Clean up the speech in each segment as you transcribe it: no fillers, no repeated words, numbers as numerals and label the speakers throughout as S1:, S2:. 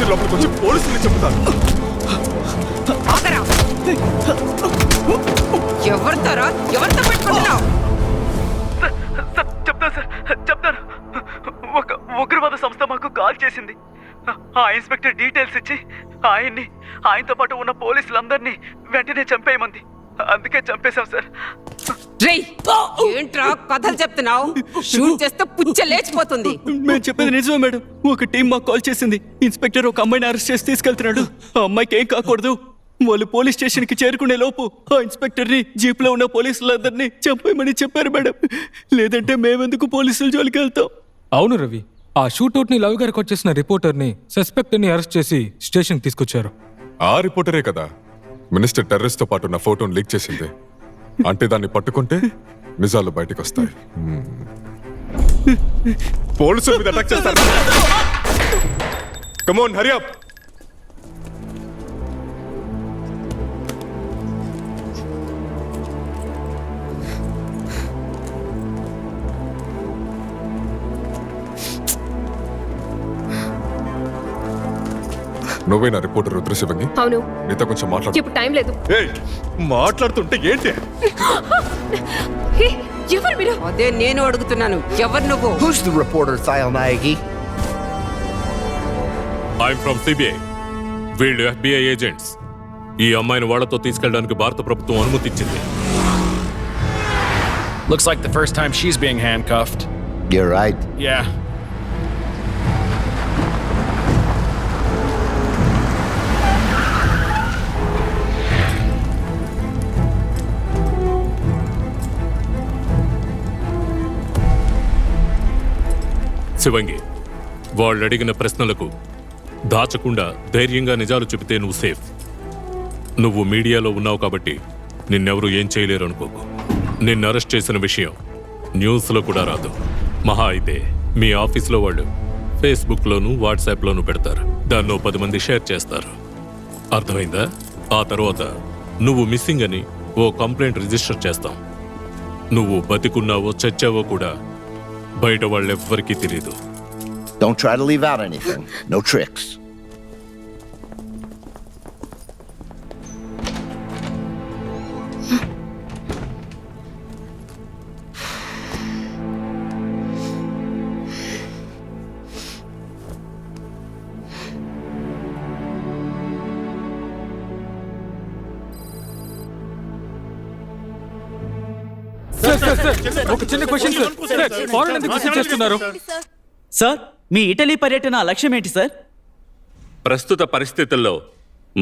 S1: Station లోపలికి వచ్చి పోలీసులు చెప్తాను.
S2: ఎవరితో పెట్టుకుంటున్నావు?
S3: చెప్తాను. ఒక ఉగ్రవాద సంస్థ మాకు కాల్ చేసింది. ఆ ఇన్స్పెక్టర్ డీటెయిల్స్ ఇచ్చి ఆయనతో పాటు ఉన్న పోలీసులందరినీ వెంటనే చంపేయమంది. అందుకే చంపేశాం సార్.
S2: ఏంట్రా కథలు చెప్తున్నావు? షూట్ చేస్తే పుచ్చ లేచిపోతుంది.
S3: మేము చెప్పేది నిజమే మేడం. ఒక టీం మాకు కాల్ చేసింది. ఇన్స్పెక్టర్ ఒక అమ్మాయిని అరెస్ట్ చేసి తీసుకెళ్తున్నాడు. ఆ అమ్మాయికి ఏం కాకూడదు. వాళ్ళు పోలీస్ స్టేషన్ కి చేరుకునే లోపు ఆ ఇన్స్పెక్టర్ ని జీప్ లో ఉన్న పోలీసులందరినీ చంపేయమని చెప్పారు మేడం. లేదంటే మేమెందుకు పోలీసుల జోలికి వెళ్తాం.
S4: అవును రవి, ఆ షూట్అవుట్ ని లవ్ గారికి వచ్చేసిన రిపోర్టర్ ని సస్పెక్ట్ ని అరెస్ట్ చేసి స్టేషన్ తీసుకొచ్చారు.
S1: ఆ రిపోర్టరే కదా మినిస్టర్ టెర్రరిస్ట్ తో పాటు నా ఫోటోను లీక్ చేసింది. అంటే దాన్ని పట్టుకుంటే నిజాలు బయటకు వస్తాయి. పోలీసుల మీద అటాక్ చేస్తారు. Come on, Hari up. నువ్వేనా రిపోర్టర్ రుద్రశివంగి?
S5: అవును.
S1: నీతో కొంచెం మాట్లాడు.
S5: ఇప్పుడు టైం లేదు.
S1: మాట్లాడుతుంటే ఏంటి?
S5: ఎవరు మీరు?
S2: అదే నేను అడుగుతున్నాను. ఎవరు నువ్వు?
S6: Who's the reporter, Thayal Nayagi?
S7: I'm from CBI. వీళ్ళు FBI ఏజెంట్స్. ఈ అమ్మాయిని వాళ్ళతో తీసుకెళ్ళడానికి భారత ప్రభుత్వం అనుమతి ఇచ్చింది.
S8: Looks like the first time she's being handcuffed.
S6: You're right.
S8: Yeah.
S7: శివంగి, వాళ్ళు అడిగిన ప్రశ్నలకు దాచకుండా ధైర్యంగా నిజాలు చెబితే నువ్వు సేఫ్. నువ్వు మీడియాలో ఉన్నావు కాబట్టి నిన్నెవరూ ఏం చేయలేరు అనుకోకు. నిన్ను అరెస్ట్ చేసిన విషయం న్యూస్లో కూడా రాదు. మహా అయితే మీ ఆఫీస్లో వాళ్ళు ఫేస్బుక్లోనూ వాట్సాప్లోనూ పెడతారు. దాన్నో 10 మంది షేర్ చేస్తారు. అర్థమైందా? ఆ తర్వాత నువ్వు మిస్సింగ్ అని ఓ కంప్లైంట్ రిజిస్టర్ చేస్తాం. నువ్వు బతికున్నావో చచ్చావో కూడా బయట వాళ్ళెవ్వరికీ తెలీదు.
S6: Don't try to leave out anything. No tricks.
S4: ఒక చిన్న క్వశ్చన్ సార్. ఫారెన్ ఎందుకు విజిట్ చేస్తున్నారు?
S9: సార్, మీ ఇటలీ పర్యటన లక్ష్యం ఏంటి సార్?
S7: ప్రస్తుత పరిస్థితుల్లో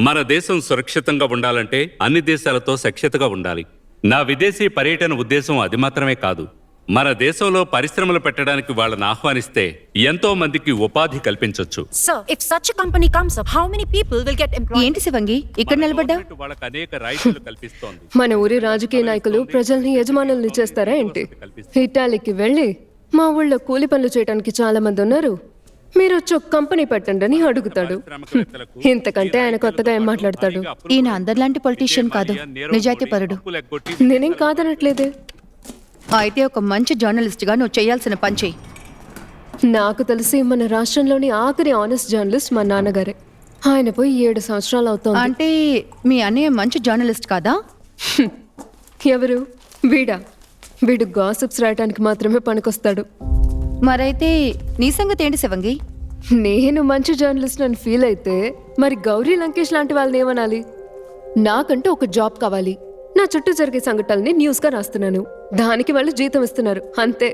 S7: మన దేశం సురక్షితంగా ఉండాలంటే అన్ని దేశాలతో సఖ్యతగా ఉండాలి. నా విదేశీ పర్యటన ఉద్దేశం అది మాత్రమే కాదు. మన దేశంలో పరిశ్రమలు పెట్టడానికి వాళ్ళని ఆహ్వానిస్తే ఎంతో మందికి ఉపాధి కల్పించొచ్చు.
S5: ఏంటి శివంగి ఇక్కడ నిలబడ్డా?
S7: వాళ్ళకి అనేక రాయితీలు కల్పిస్తోంది.
S5: మన ఊరి రాజకీయ నాయకులు ప్రజల్ని యజమానుల్ని చేస్తారా ఏంటి? ఇటాలీకి వెళ్ళి మా ఊళ్ళో కూలి పనులు చేయడానికి చాలా మంది ఉన్నారు, మీరు వచ్చి ఒక కంపెనీ పెట్టండి అని అడుగుతాడు. ఇంతకంటే ఆయన కొత్తగా ఏం మాట్లాడతాడు?
S10: ఈయన అందరిలాంటి పొలిటీషియన్ కాదు, నిజాయితీ పరుడు.
S5: నేనేం కాదనట్లేదే.
S10: అయితే ఒక మంచి జర్నలిస్ట్ గా నువ్వు చేయాల్సిన పని చెయ్యి.
S5: నాకు తెలిసి మన రాష్ట్రంలోని ఆఖరి ఆనెస్ట్ జర్నలిస్ట్ మా నాన్నగారే. ఆయన పోయి 7 సంవత్సరాలు అవుతోంది.
S10: అంటే మీ అన్నయ్య మంచి జర్నలిస్ట్ కాదా?
S5: ఎవరు? వీడు గాసిప్స్ రాయటానికి మాత్రమే పనికొస్తాడు.
S10: మరైతే నీ సంగతి ఏంటి శివంగి?
S5: నేను మంచి జర్నలిస్ట్ అని ఫీల్ అయితే మరి గౌరీ లంకేష్ లాంటి వాళ్ళని ఏమనాలి? నాకంటూ ఒక జాబ్ కావాలి. నా చుట్టూ జరిగే సంఘటనల్ని న్యూస్గా రాస్తున్నాను, దానికి వాళ్ళు జీతం ఇస్తున్నారు, అంతే.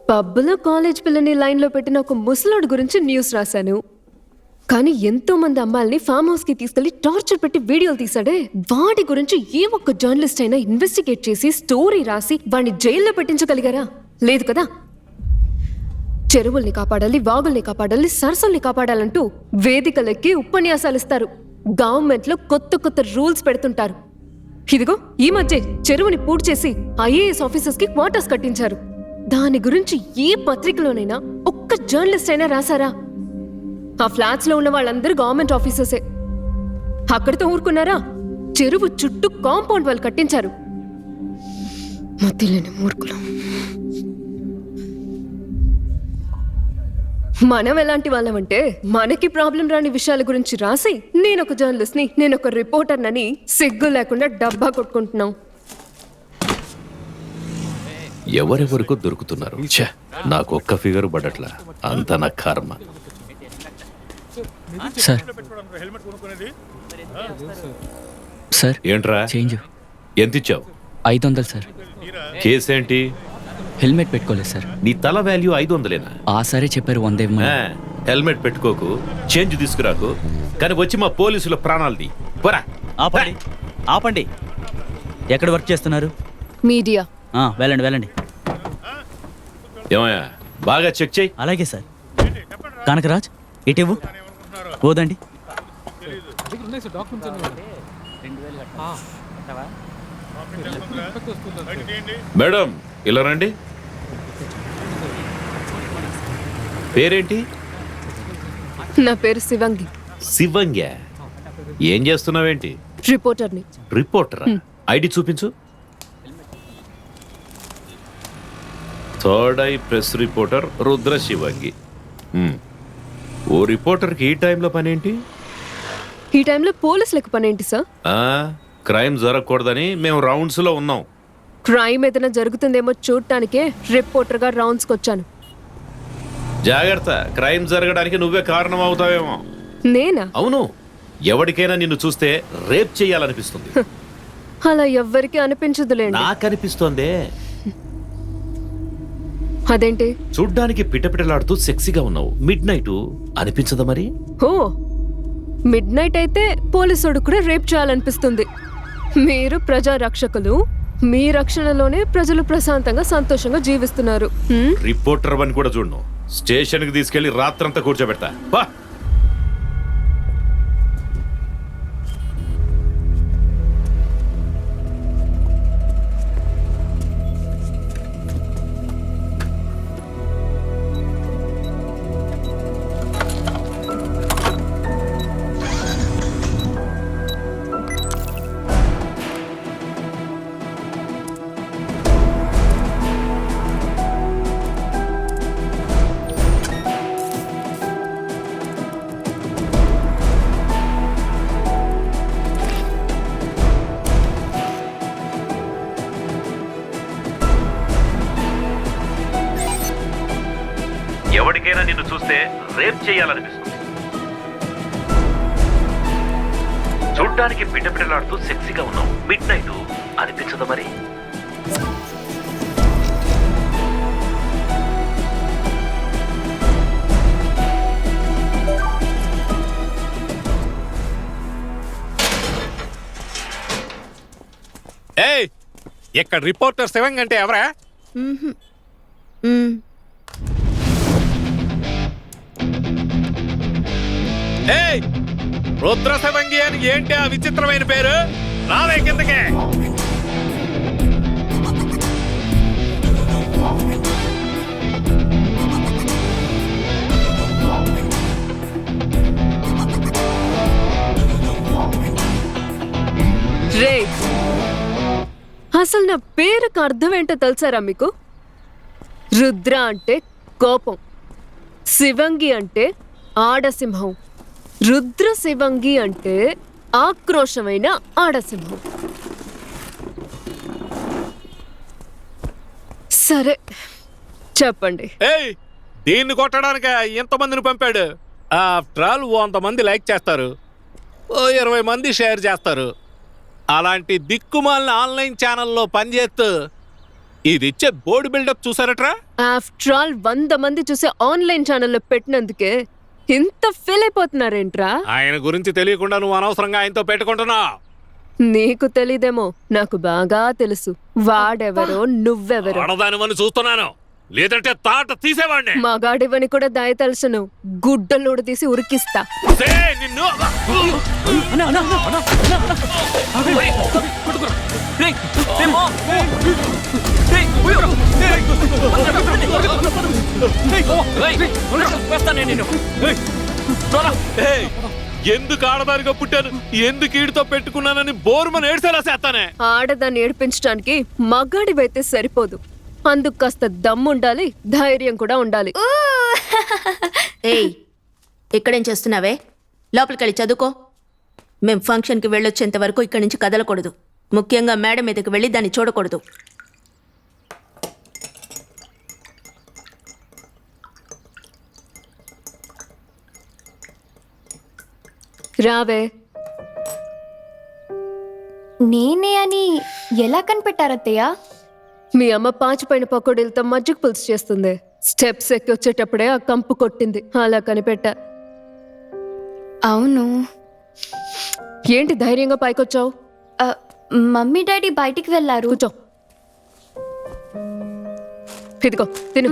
S5: పబ్లో కాలేజ్ పిల్లని లైన్లో పెట్టిన ఒక ముసలాడు గురించి న్యూస్ రాశాను. కానీ ఎంతో మంది అమ్మాయిల్ని ఫామ్ హౌస్ కి తీసుకెళ్లి టార్చర్ పెట్టి వీడియోలు తీసాడే, వాడి గురించి ఏ ఒక్క జర్నలిస్ట్ అయినా ఇన్వెస్టిగేట్ చేసి స్టోరీ రాసి వాడిని జైల్లో పెట్టించగలిగారా? లేదు కదా. చెరువుల్ని కాపాడాలి, వాగుల్ని కాపాడాలి, సరస్సుల్ని కాపాడాలంటూ వేదికలెక్కి ఉపన్యాసాలు ఇస్తారు. గవర్నమెంట్ లో కొత్త కొత్త రూల్స్ పెడుతుంటారు. ఇదిగో ఈ మధ్య చెరువుని పూర్తి చేసి IAS ఆఫీసర్స్ కి క్వార్టర్స్ కట్టించారు. దాని గురించి ఏ పత్రికలోనైనా ఒక్క జర్నలిస్ట్ అయినా రాసారా? ఆ ఫ్లాట్స్ లో ఉన్న వాళ్ళందరూ గవర్నమెంట్ ఆఫీసర్సే. అక్కడితో ఊరుకున్నారా? చెరువు చుట్టూ కాంపౌండ్ వాళ్ళు కట్టించారు. మధ్యలోని మూర్ఖులు. మనం ఎలాంటి వాళ్ళమంటే మనకి ప్రాబ్లం రాని విషయాల గురించి రాసి నేను ఒక జర్నలిస్ట్ ని నేను ఒక రిపోర్టర్ నని సిగ్గు లేకుండా డబ్బా కొట్టుకుంటున్నాం.
S11: ఎవరెవరికో దొరుకుతున్నారు. ఛే, నాకు ఒక్క ఫిగర్ పడట్లా. అంత నా కర్మ.
S9: సార్ సార్
S11: ఏంట్రా
S9: చేంజ్
S11: ఎంత ఇచ్చావు?
S9: 500 సార్.
S11: కేసేంటి?
S9: హెల్మెట్ పెట్టుకోలేదు సార్.
S11: నీ తల వాల్యూ 500లేనా?
S9: ఆ సరే చెప్పారు 100 ఇవ్వమని.
S11: హెల్మెట్ పెట్టుకోకు, చేంజ్ తీసుకురాకు, కానీ వచ్చి మా పోలీసుల ప్రాణాలది. పోరా.
S9: ఆపండి ఆపండి. ఎక్కడ వర్క్ చేస్తున్నారు?
S5: మీడియా.
S9: వెళ్ళండి వెళ్ళండి.
S11: ఏమయ్యా, బాగా చెక్ చేయి.
S9: అలాగే సార్. కనకరాజ్ ఇటు ఇవ్వు. పోదండి.
S11: మేడం ఇలా రండి. పేరేంటి?
S5: నా పేరు శివంగి.
S11: శివంగ్య. ఏం చేస్తున్నావేంటి?
S5: రిపోర్టర్ని.
S11: రిపోర్టరా? ఐడి చూపించు. Third eye press reporter Rudra Shivangi. ఓ రిపోర్టర్కి ఈ టైంలో పనేంటి?
S5: ఈ టైంలో పోలీసులకు పనేంటి సార్?
S11: క్రైమ్ జరగకూడదని మేము రౌండ్స్ లో ఉన్నాం.
S5: క్రైమ్ ఏదైనా జరుగుతుందేమో చూడటానికే రిపోర్టర్ గా రౌండ్స్ కి వచ్చాను.
S11: జాగ్రత్త, క్రైమ్ జరగడానికి నువ్వే కారణం అవుతావేమో.
S5: నేనా?
S11: అవును. ఎవరికైనా నిన్ను చూస్తే రేప్ చేయాలనిపిస్తుంది.
S5: అలా ఎవ్వరికి అనిపించదులేండి.
S11: నాకనిపిస్తోందే.
S5: అదేంటి?
S11: చూడ్డానికి పిటపిటలాడుతూ సెక్సీగా ఉన్నావు. మిడ్ నైట్ అనిపించదా మరి?
S5: ఓ, మిడ్ నైట్ అయితే పోలీసుడు కూడా రేప్ చేయాలనిపిస్తుంది. మీరు ప్రజా రక్షకులు, మీ రక్షణలోనే ప్రజలు ప్రశాంతంగా సంతోషంగా జీవిస్తున్నారు.
S11: రిపోర్టర్ అని కూడా చూడను. స్టేషన్ కి తీసుకెళ్లి రాత్రంతా కూర్చోబెడతా. బా. ఎవరికైనా నిన్ను చూస్తే రేప్ చేయాలనిపిస్తుంది. చూడ్డానికి పిటపిటలాడుతూ సెక్సీగా ఉన్నావు. మిడ్ నైట్ అనిపించదా మరి?
S7: ఏయ్, ఇక్కడ రిపోర్టర్ శివంగ్ అంటే ఎవరా? ఏయ్, రుద్ర శివంగి అని ఏంటి ఆ విచిత్రమైన పేరు? రావే కిందకే.
S5: రే, అసలు నా పేరుకు అర్థం ఏంటో తెలుసారా మీకు? రుద్ర అంటే కోపం, శివంగి అంటే ఆడసింహం, రుద్ర శివంగి అంటే ఆక్రోశమైన ఆడసింహం. సరే చెప్పండి.
S7: ఏయ్, దీన్ని కొట్టడానికి ఎంతమందిని పంపాడు? ఆఫ్టర్ ఆల్ 100 మంది లైక్ చేస్తారు, 20 మంది షేర్ చేస్తారు. అలాంటి దిక్కుమాలిన ఆన్లైన్ ఛానల్లో పనిచేస్తూ ఇది ఇచ్చే బోర్డు బిల్డప్ చూసారట్రా?
S5: ఆఫ్టర్ ఆల్ 100 మంది చూసే ఆన్లైన్ ఛానల్లో పెట్టినందుకే ఇంత ఫీల్ అయిపోతున్నారేంట్రా?
S7: ఆయన గురించి తెలియకుండా నువ్వు అనవసరంగా ఆయనతో పెట్టుకుంటున్నావు.
S5: నీకు తెలీదేమో, నాకు బాగా తెలుసు. వాడెవరో నువ్వెవరో.
S7: ఆడదానివని చూస్తున్నాను, లేదంటే తాట తీసేవాడిని.
S5: మగాడివని కూడా దాయ తెలుసును. గుడ్డలోడు తీసి ఉరికిస్తా.
S7: నిన్ను ఎందుకు ఆడదానిగా పుట్టాను, ఎందుకు ఈడితో పెట్టుకున్నానని బోరుమని ఏడ్చేలా చేస్తానే.
S5: ఆడదాన్ని ఏడిపించడానికి మగాడివైతే సరిపోదు, అందుకు కాస్త దమ్ముండాలి, ధైర్యం కూడా ఉండాలి.
S12: ఏయ్ ఇక్కడేం చేస్తున్నావే? లోపలికెళ్ళి చదువుకో. మేం ఫంక్షన్కి వెళ్ళొచ్చేంత వరకు ఇక్కడి నుంచి కదలకూడదు. ముఖ్యంగా మేడం మీదకి వెళ్ళి దాన్ని చూడకూడదు.
S5: రావే.
S10: నేనే అని ఎలా కనిపెట్టారత్తయ్య?
S5: మీ అమ్మ పాచిపోయిన పకోడీలతో మజ్జిగ పులుసు చేస్తుంది. స్టెప్స్ ఎక్కి వచ్చేటప్పుడే ఆ కంపు కొట్టింది, అలా కనిపెట్టా.
S10: అవును.
S5: ఏంటి ధైర్యంగా పైకొచ్చావు?
S10: మమ్మీ డాడీ బయటికి వెళ్ళారు.
S5: కూర్చో. ఇదిగో తిను.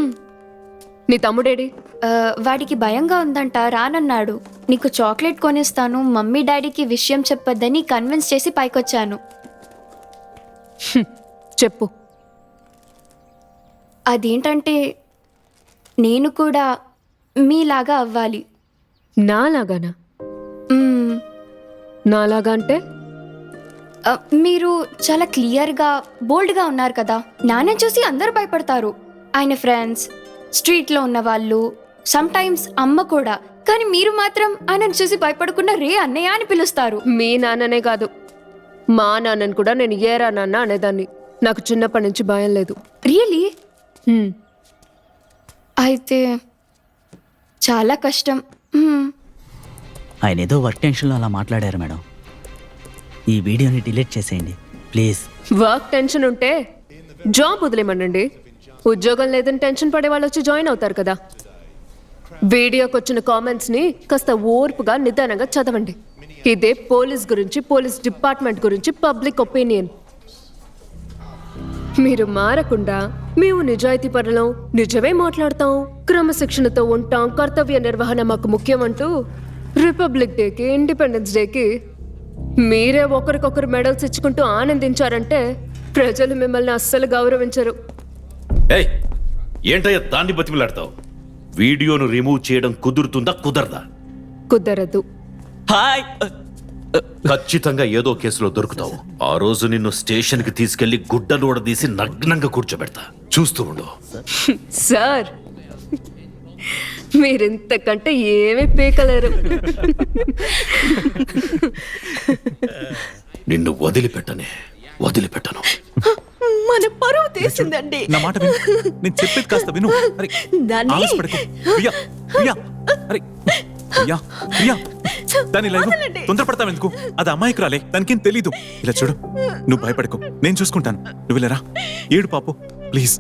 S5: నీ తమ్ముడేడి?
S10: వాడికి భయంగా ఉందంట, రానన్నాడు. నీకు చాక్లెట్ కొనిస్తాను, మమ్మీ డాడీకి విషయం చెప్పొద్దని కన్విన్స్ చేసి పైకొచ్చాను.
S5: చెప్పు.
S10: అదేంటంటే నేను కూడా మీలాగా అవ్వాలి.
S5: నాలాగానా?
S10: మ్మ్.
S5: నాలాగా అంటే?
S10: మీరు చాలా క్లియర్గా బోల్డ్గా ఉన్నారు కదా. నాన్న చూసి అందరూ భయపడతారు. ఆయన ఫ్రెండ్స్, స్ట్రీట్లో ఉన్న వాళ్ళు, సమ్ టైమ్స్ అమ్మ కూడా. కానీ మీరు మాత్రం ఆయనను చూసి భయపడకుండా రే అన్నయ్య అని పిలుస్తారు.
S5: మీ నాన్ననే కాదు, మా నాన్నని కూడా నేను ఏరా నాన్న అనేదాన్ని. నాకు చిన్నప్పటి నుంచి భయం లేదు.
S10: రియలీ? అయితే చాలా కష్టం.
S9: ఆయన ఏదో వర్క్ టెన్షన్లో అలా మాట్లాడారు మేడం. ఈ వీడియోని డిలీట్ చేసేయండి ప్లీజ్.
S5: వర్క్ టెన్షన్ ఉంటే జాబ్ వదిలేమనండి. ఉద్యోగం లేదని టెన్షన్ పడే వాళ్ళు వచ్చి జాయిన్ అవుతారు కదా. వీడియోకి వచ్చిన కామెంట్స్ని కాస్త ఓర్పుగా నిదానంగా చదవండి. ఇదే పోలీస్ గురించి, పోలీస్ డిపార్ట్మెంట్ గురించి పబ్లిక్ ఒపీనియన్. మీరు మారకుండా మేము నిజాయితీ పరులం, నిజమే మాట్లాడతాం, క్రమశిక్షణతో ఉంటాం, కర్తవ్య నిర్వహణ మాకు ముఖ్యం అంటూ రిపబ్లిక్ డేకి, ఇండిపెండెన్స్ డేకి మీరే ఒకరికొకరు మెడల్స్ ఇచ్చుకుంటూ ఆనందించారంటే ప్రజలు మిమ్మల్ని అస్సలు గౌరవించరు.
S11: ఏయ్ ఏంటయ్యా దాన్ని బతిమిలాడతావు? వీడియోను రిమూవ్ చేయడం కుదురుతుందా కుదరదా?
S5: కుదరదు.
S9: హాయ్.
S11: ఖచ్చితంగా ఏదో కేసులో దొరుకుతావు. ఆ రోజు నిన్ను స్టేషన్కి తీసుకెళ్లి గుడ్డలు ఊడదీసి నగ్నంగా కూర్చోబెడతా, చూస్తూ ఉండు.
S5: సార్, మీరింతకంటే ఏమీ పీకలేరు.
S11: నిన్ను వదిలిపెట్టను.
S12: మన పరువు తీసిందండి.
S3: నా మాట విను, నేను చెప్పేది కాస్త విను. అరే
S12: దాన్ని
S3: ఆవేశపడకు. ప్రియా, ప్రియా, అరే ప్రియా, ప్రియా, దాని లైవ్ తొందరపడతావు ఎందుకు? అది అమ్మాయికి రాలే, దానికేం తెలీదు. ఇలా చూడు, నువ్వు భయపడకు, నేను చూసుకుంటాను. నువ్వు వెళ్ళరా, ఏడు పాపు ప్లీజ్.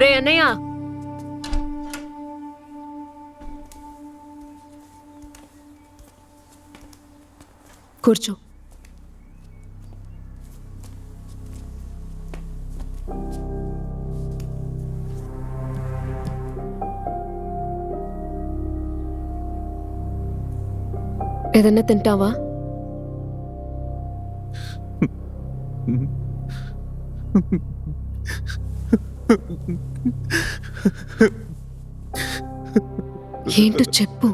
S5: రే అన్నయ్య, కూర్చో. ఏదన్నా తింటావా? ఏంటో చెప్పు.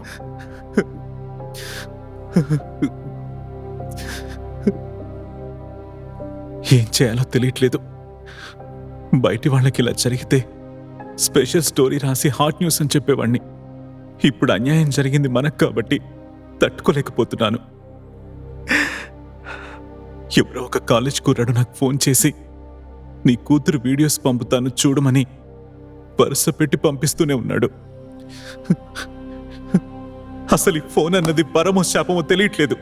S3: ఏం చేయాలో తెలియట్లేదు. బయటి వాళ్ళకి ఇలా జరిగితే స్పెషల్ స్టోరీ రాసి హాట్ న్యూస్ అని చెప్పేవాడిని. ఇప్పుడు అన్యాయం జరిగింది మనకు కాబట్టి తట్టుకోలేకపోతున్నాను. ఎవరో ఒక కాలేజ్ కుర్రాడు నాకు ఫోన్ చేసి నీ కూతురు వీడియోస్ పంపుతాను చూడమని వరుస పెట్టి పంపిస్తూనే ఉన్నాడు. అసలు ఈ ఫోన్ అన్నది పరమో శాపమో తెలియట్లేదు.